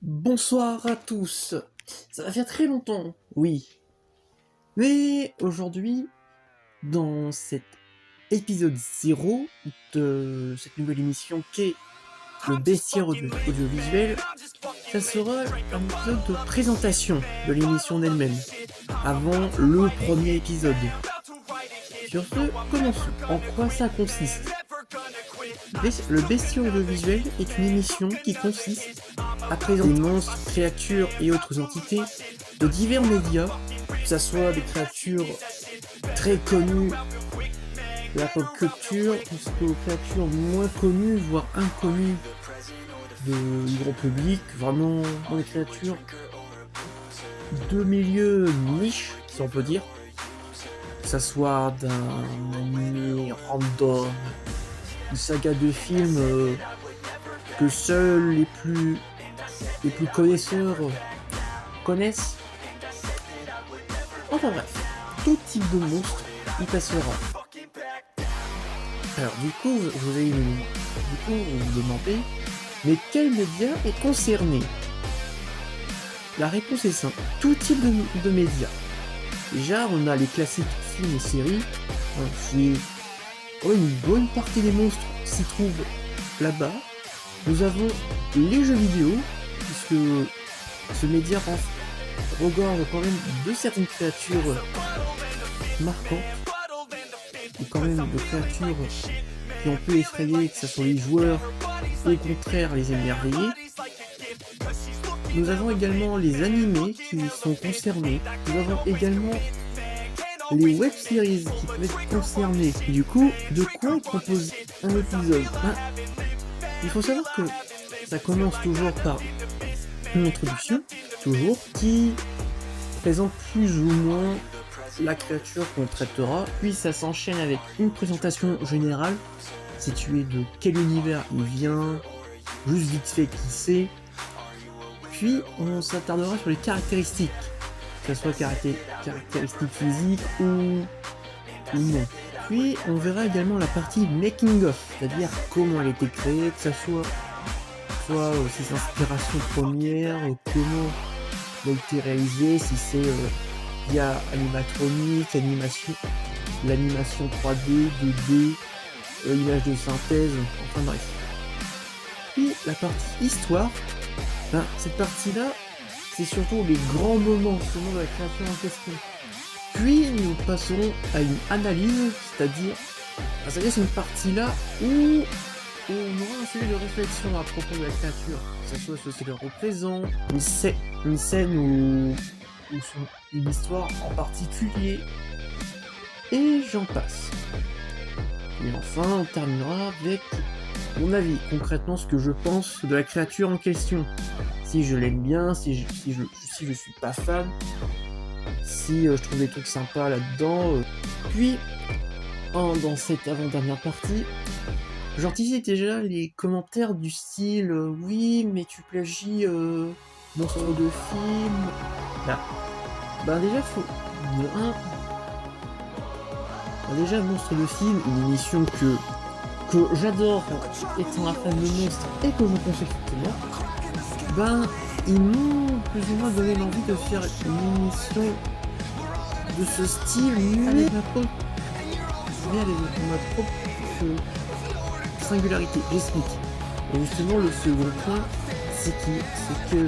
Bonsoir à tous. Ça va faire très longtemps, oui. Mais aujourd'hui, dans cet épisode 0 de cette nouvelle émission qu'est le bestiaire audiovisuel, ça sera un épisode de présentation de l'émission en elle-même, avant le premier épisode. Sur ce, commençons. En quoi ça consiste ? Le bestiaire audiovisuel est une émission qui consiste à présenter des monstres, créatures et autres entités de divers médias, que ce soit des créatures très connues de la pop culture, jusqu'aux créatures moins connues, voire inconnues du grand public, vraiment des créatures de milieux niche, si on peut dire, que ce soit d'un anime random, une saga de films que seuls les plus connaisseurs connaissent. Enfin bref, tout type de monstre y passera. Alors du coup, vous vous demandez, mais quel média est concerné ? La réponse est simple, tout type de médias. Déjà, on a les classiques films et séries, une bonne partie des monstres s'y trouvent là-bas. Nous avons les jeux vidéo, puisque ce média regorge quand même de certaines créatures marquantes, et quand même de créatures qui ont pu effrayer, que ce soit les joueurs, ou au contraire les émerveiller. Nous avons également les animés qui sont concernés. Nous avons également les web-series qui peuvent être concernées. Et du coup, de quoi est composé un épisode ? Il faut savoir que ça commence toujours par une introduction, qui présente plus ou moins la créature qu'on traitera, puis ça s'enchaîne avec une présentation générale, située de quel univers il vient, juste vite fait qui c'est, puis on s'attardera sur les caractéristiques, que ce soit caractéristiques physiques ou non. Puis on verra également la partie making of, c'est-à-dire comment elle a été créée, que ça soit ses inspirations premières, comment elle a été réalisée, si c'est via animatronique, l'animation 3D, 2D, l'image de synthèse, enfin bref. Puis la partie histoire, cette partie-là, c'est surtout les grands moments selon la création en question. Puis nous passerons à une analyse, c'est-à-dire c'est une partie-là où on aura un sujet de réflexion à propos de la créature, que ce soit ce qu'elle représente, une scène ou une histoire en particulier, et j'en passe. Et enfin, on terminera avec mon avis, concrètement ce que je pense de la créature en question. Si je l'aime bien, si je suis pas fan, si je trouve des trucs sympas là-dedans. Puis, dans cette avant-dernière partie, j'anticipe déjà les commentaires du style oui, mais tu plagies monstre de film. Déjà, déjà, Monstre de film, une émission que j'adore étant un fan de monstres et que je conseille fortement, ils m'ont plus ou moins donné l'envie de faire une émission de ce style, mais avec ma propre singularité. J'explique. Et justement, le second point, c'est que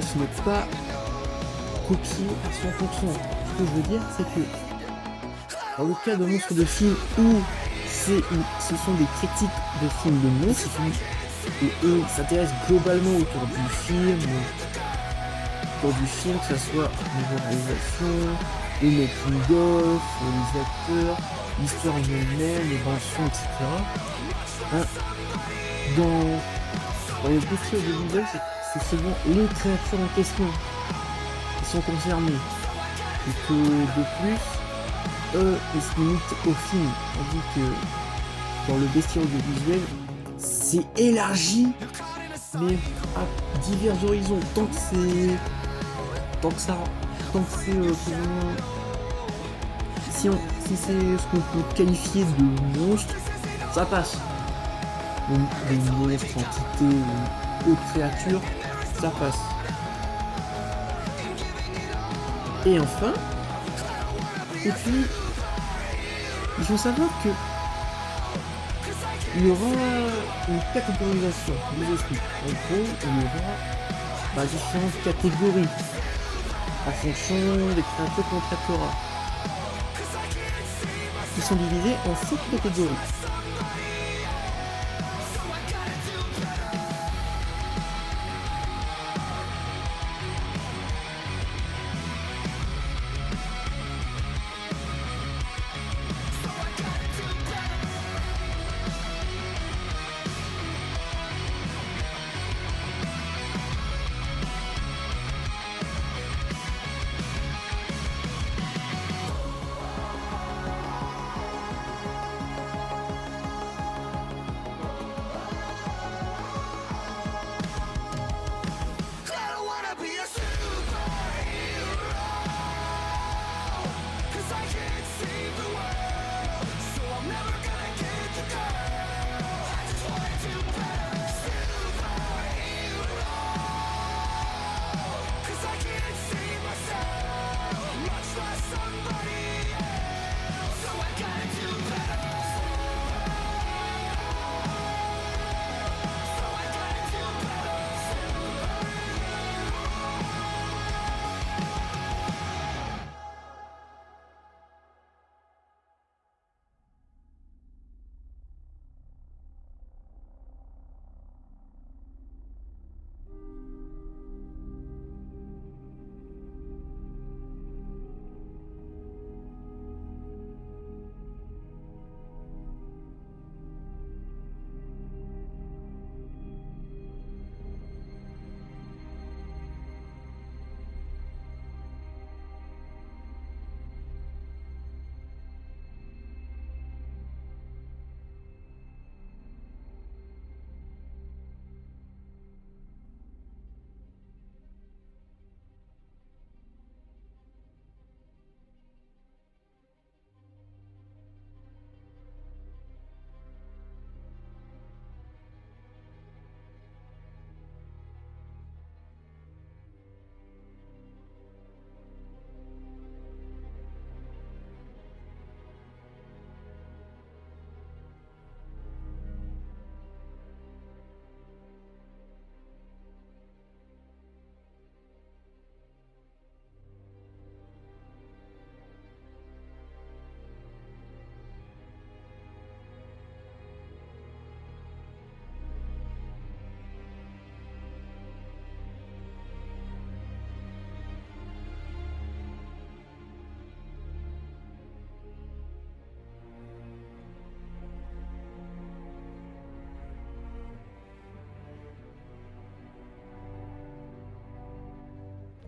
ce n'est pas copié à 100%. Ce que je veux dire, c'est que dans le cas de Monstres de film où ce sont des critiques de films de monstres, et eux s'intéressent globalement autour du film, que ce soit au niveau réalisation, le making of, les acteurs, l'histoire en elle-même, les bandes-son, etc. Dans les dossiers audiovisuels, c'est souvent les créatures en question qui sont concernées. Et que de plus, ils se limitent au film, tandis que dans le bestiaire audiovisuel, c'est élargi, mais à divers horizons, tant que c'est si c'est ce qu'on peut qualifier de monstre, ça passe. Des monstres, entités ou autres créatures, ça passe. Et enfin, et puis, il faut savoir que il y aura une catégorisation des esprits. En gros, il y aura différentes catégories en fonction des créatures qu'on traitera. Ils sont divisés en 7 catégories.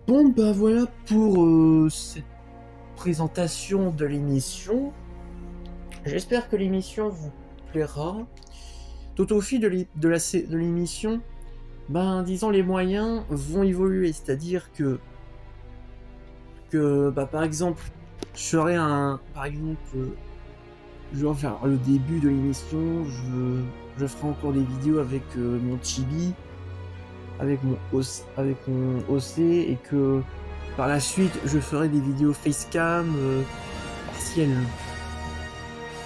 Bon bah voilà pour cette présentation de l'émission. J'espère que l'émission vous plaira. Tout au fil de l'émission, disons les moyens vont évoluer, c'est-à-dire que par exemple, je vais faire le début de l'émission, je ferai encore des vidéos avec mon chibi, avec mon OC, et que par la suite je ferai des vidéos facecam partielles,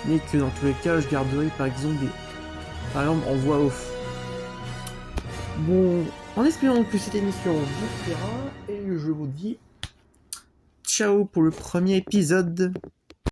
mais que dans tous les cas je garderai par exemple en voix off. Bon, en espérant que cette émission vous plaira, et je vous dis ciao pour le premier épisode.